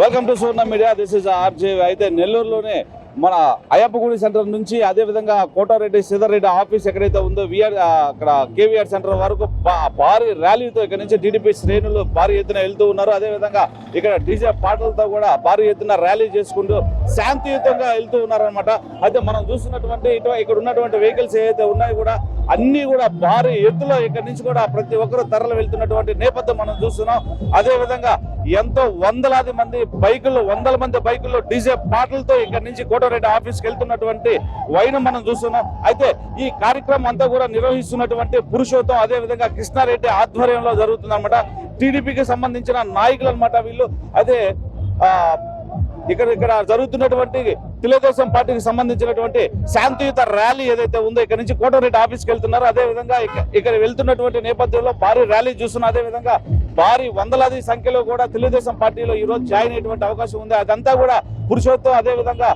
Welcome to Suvarna media. This is RJ. అయితే నెల్లూరులోనే మన అయ్యప్పగుడి centre నుంచి అదేవిధంగా కోటారెడ్డి సీతారెడ్డి ఆఫీస్ ఎక్కడైతే ఉందో అక్కడ కేవీఆర్ సెంటర్ వరకు భారీ ర్యాలీతో ఇక్కడ నుంచి టీడీపీ శ్రేణులు భారీ ఎత్తున వెళ్తూ ఉన్నారు. అదేవిధంగా ఇక్కడ డీజే పాటలతో కూడా భారీ ఎత్తున ర్యాలీ చేసుకుంటూ శాంతియుతంగా వెళ్తూ ఉన్నారనమాట. అయితే మనం చూస్తున్నటువంటి ఇక్కడ ఉన్నటువంటి వెహికల్స్ ఏవైతే ఉన్నాయో కూడా అన్ని కూడా భారీ ఎత్తులో ఇక్కడ నుంచి కూడా ప్రతి ఒక్కరు తరలి వెళ్తున్నటువంటి నేపథ్యం మనం చూస్తున్నాం. అదేవిధంగా ఎంతో వందల మంది బైకుల్లో డీజే పాటలతో ఇక్కడ నుంచి కోటారెడ్డి ఆఫీస్కి వెళ్తున్నటువంటి వైనం మనం చూస్తున్నాం. అయితే ఈ కార్యక్రమం అంతా కూడా నిర్వహిస్తున్నటువంటి పురుషోత్తం అదేవిధంగా కృష్ణారెడ్డి ఆధ్వర్యంలో జరుగుతుందన్నమాట. టీడీపీకి సంబంధించిన నాయకులు అనమాట వీళ్ళు. అదే ఇక్కడ జరుగుతున్నటువంటి తెలుగుదేశం పార్టీకి సంబంధించినటువంటి శాంతియుత ర్యాలీ ఏదైతే ఉందో ఇక్కడ నుంచి కోటారెడ్డి ఆఫీస్కి వెళ్తున్నారు. అదేవిధంగా ఇక్కడ వెళ్తున్నటువంటి నేపథ్యంలో భారీ ర్యాలీ చూస్తున్నారు. అదేవిధంగా భారీ వందలాది సంఖ్యలో కూడా తెలుగుదేశం పార్టీలో ఈ రోజు జాయిన్ అయ్యేటువంటి అవకాశం ఉంది. అదంతా కూడా పురుషోత్తం అదేవిధంగా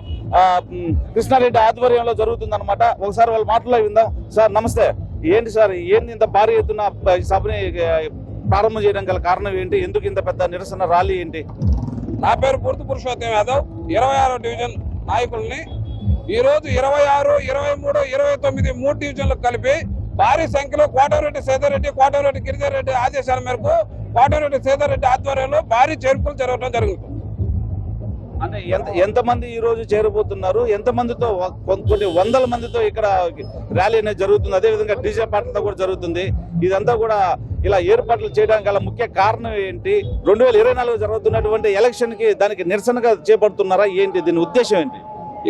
కృష్ణారెడ్డి ఆధ్వర్యంలో జరుగుతుందన్నమాట. ఒకసారి వాళ్ళ మాటలో విందాం. సార్ నమస్తే. ఏంటి సార్, ఏంటి ఇంత భారీ ఎత్తున సభని ప్రారంభం చేయడం గల కారణం ఏంటి? ఎందుకు ఇంత పెద్ద నిరసన ర్యాలీ ఏంటి? నా పేరు పూర్తి పురుషోత్తం యాదవ్. 26వ డివిజన్ నాయకుల్ని ఈరోజు 26, 23, 29 3 డివిజన్లకు కలిపి భారీ సంఖ్యలో కోటారెడ్డి సీతారెడ్డి, కోటారెడ్డి గిరిజారెడ్డి ఆదేశాల మేరకు కోటారెడ్డి సీతారెడ్డి ఆధ్వర్యంలో భారీ చేర్పులు జరగడం జరుగుతుంది. అంటే ఎంతమంది ఈ రోజు చేరబోతున్నారు? ఎంతమందితో? కొన్ని వందల మందితో ఇక్కడ ర్యాలీ అనేది జరుగుతుంది. అదేవిధంగా డీజే పాటలతో కూడా జరుగుతుంది. ఇదంతా కూడా ఇలా ఏర్పాట్లు చేయడానికి గల ముఖ్య కారణం ఏంటి? 2024 జరుగుతున్నటువంటి ఎలక్షన్ కి దానికి నిరసనగా చేపడుతున్నారా ఏంటి? దీని ఉద్దేశం ఏంటి?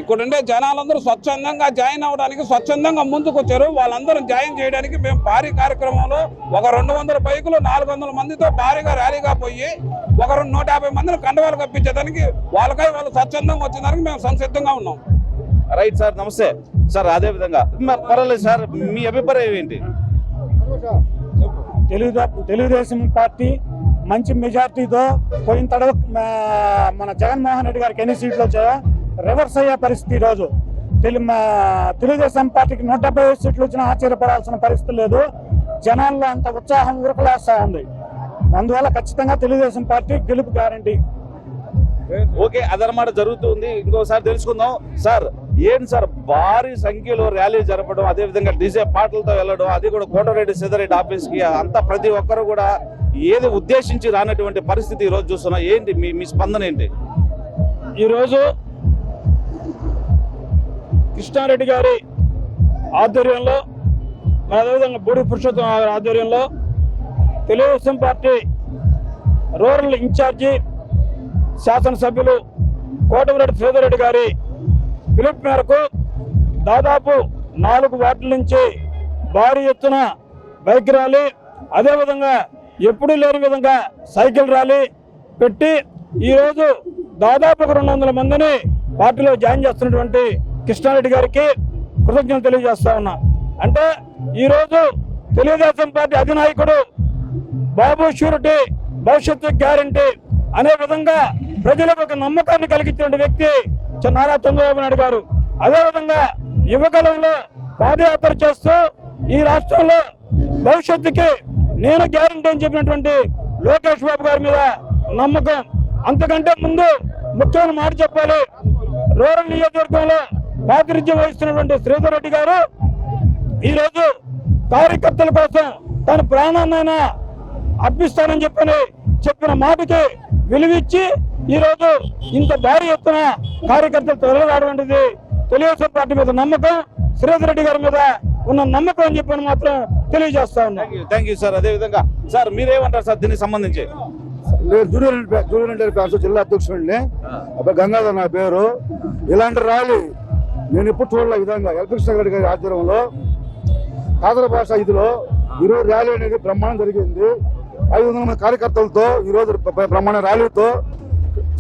ఇక్కడుండే జనాలందరూ స్వచ్ఛందంగా జాయిన్ అవ్వడానికి స్వచ్ఛందంగా ముందుకు వచ్చారు. వాళ్ళందరూ జాయిన్ చేయడానికి మేము భారీ కార్యక్రమంలో ఒక 200 బైకులు 400 మందితో భారీగా ర్యాలీగా పోయి ఒక 150 మందిని కండవాలు కప్పించేదానికి వాళ్ళు స్వచ్ఛందంగా వచ్చేదానికి మేము సంసిద్ధంగా ఉన్నాం. రైట్ సార్, నమస్తే సార్. అదేవిధంగా పర్వాలేదు సార్, మీ అభిప్రాయం ఏంటి? తెలుగుదేశం పార్టీ మంచి మెజార్టీతో పోయిన తడవ మన జగన్మోహన్ రెడ్డి గారికి ఎన్ని సీట్లు వచ్చాయో రివర్స్ అయ్యే పరిస్థితి. ఈరోజు తెలుగుదేశం పార్టీకి 170 సీట్లు వచ్చినా ఆశ్చర్యపడాల్సిన పరిస్థితి లేదు. జనాల్లో అంత ఉత్సాహం ఉరకలేస్తా ఉంది. అందువల్ల ఖచ్చితంగా తెలుగుదేశం పార్టీ గెలుపు గ్యారంటీ. ఓకే, అదనమాట జరుగుతుంది. ఇంకోసారి తెలుసుకుందాం సార్. ఏంటి సార్ భారీ సంఖ్యలో ర్యాలీ జరపడం, అదేవిధంగా డీజే పాటలతో వెళ్ళడం, అది కూడా కోటారెడ్డి సీతారెడ్డి ఆఫీస్ కి అంతా ప్రతి ఒక్కరు కూడా ఏది ఉద్దేశించి రానటువంటి పరిస్థితి ఈ రోజు చూస్తున్నాం. ఏంటి మీ స్పందన ఏంటి? ఈరోజు కృష్ణారెడ్డి గారి ఆధ్వర్యంలో అదేవిధంగా బూడి పురుషోత్తం ఆధ్వర్యంలో తెలుగుదేశం పార్టీ రూరల్ ఇన్ఛార్జి శాసనసభ్యులు కోటమిరెడ్డి శ్రీధర్ గారి పిలుపు మేరకు దాదాపు 4 వార్డుల నుంచి భారీ ఎత్తున బైక్ ర్యాలీ, అదేవిధంగా ఎప్పుడూ లేని విధంగా సైకిల్ ర్యాలీ పెట్టి ఈరోజు దాదాపు 200 మందిని పార్టీలో జాయిన్ చేస్తున్నటువంటి కృష్ణారెడ్డి గారికి కృతజ్ఞతలు తెలియజేస్తా ఉన్నా. అంటే ఈరోజు తెలుగుదేశం పార్టీ అధినాయకుడు బాబు షూరిటీ భవిష్యత్తు గ్యారంటీ అనే విధంగా ప్రజలకు ఒక నమ్మకాన్ని కలిగించిన వ్యక్తి నారా చంద్రబాబు నాయుడు గారు. అదేవిధంగా యువకాలంలో పాదయాత్ర చేస్తూ ఈ రాష్ట్రంలో భవిష్యత్తుకి నేను గ్యారంటీ అని చెప్పినటువంటి లోకేష్ బాబు గారి మీద నమ్మకం. అంతకంటే ముందు ముఖ్యమైన మాట చెప్పాలి. రూరల్ నియోజకవర్గంలో ప్రాతినిధ్యం వహిస్తున్నటువంటి శ్రీధర్ రెడ్డి గారు ఈరోజు కార్యకర్తల కోసం తన ప్రాణాన్నైనా అర్పిస్తానని చెప్పిన మాటకి విలువిచ్చి ఈరోజు ఇంత భారీ ఎత్తున కార్యకర్తలు తొలగరాటువంటిది తెలుగుదేశం పార్టీ మీద నమ్మకం, శ్రీధర్ రెడ్డి గారి మీద ఉన్న నమ్మకం అని చెప్పని మాత్రం తెలియజేస్తా ఉన్నా. Thank you sir. అదేవిధంగా సార్ మీరేమంటారు సార్ దీనికి సంబంధించి? జూనియర్ జిల్లా అధ్యక్షుడిని గంగాధర్ నా పేరు. ఇలాంటి ర్యాలీ నేను ఎప్పుడు చూడలే. విధంగా ఎలక్ట్రిషన్ రెడ్డి గారి ఆధ్వర్యంలో కాదర భాష 5లో ఈరోజు ర్యాలీ అనేది బ్రహ్మాండం జరిగింది. 500 మంది కార్యకర్తలతో ఈరోజు బ్రహ్మాండ ర్యాలీతో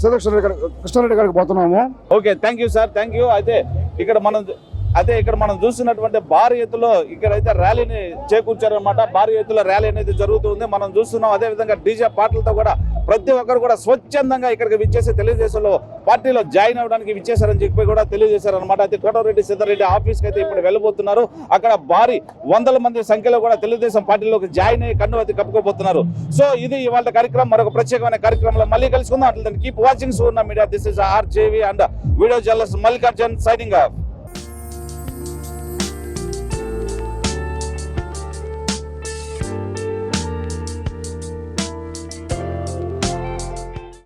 కృష్ణారెడ్డి గారికి పోతున్నాము. Okay, thank you sir, thank you. అయితే ఇక్కడ మనం చూస్తున్నటువంటి భారీ ఎత్తులో ఇక్కడైతే ర్యాలీని చేకూర్చారనమాట. భారీ ఎత్తులో ర్యాలీ అనేది జరుగుతుంది మనం చూస్తున్నాం. అదేవిధంగా డీజే పాటలతో కూడా ప్రతి ఒక్కరు కూడా స్వచ్ఛందంగా ఇక్కడికి విచ్చేసి తెలుగుదేశంలో పార్టీలో జాయిన్ అవ్వడానికి విచ్చేశారని చెప్పి కూడా తెలియజేశారు అనమాట. అయితే కోటరెడ్డి సిద్ధారెడ్డి ఆఫీస్కి అయితే ఇప్పుడు వెళ్ళబోతున్నారు. అక్కడ భారీ వందల మంది సంఖ్యలో కూడా తెలుగుదేశం పార్టీలోకి జాయిన్ అయ్యి కన్ను అయితే కప్పుకోబోతున్నారు. సో ఇది ఇవాళ కార్యక్రమం. మరొక ప్రత్యేకమైన కార్యక్రమంలో మళ్ళీ కలుసుకుందాం. అట్లా keep watching Suvarna media. This is RJV and video journalist Mallikarjun signing off.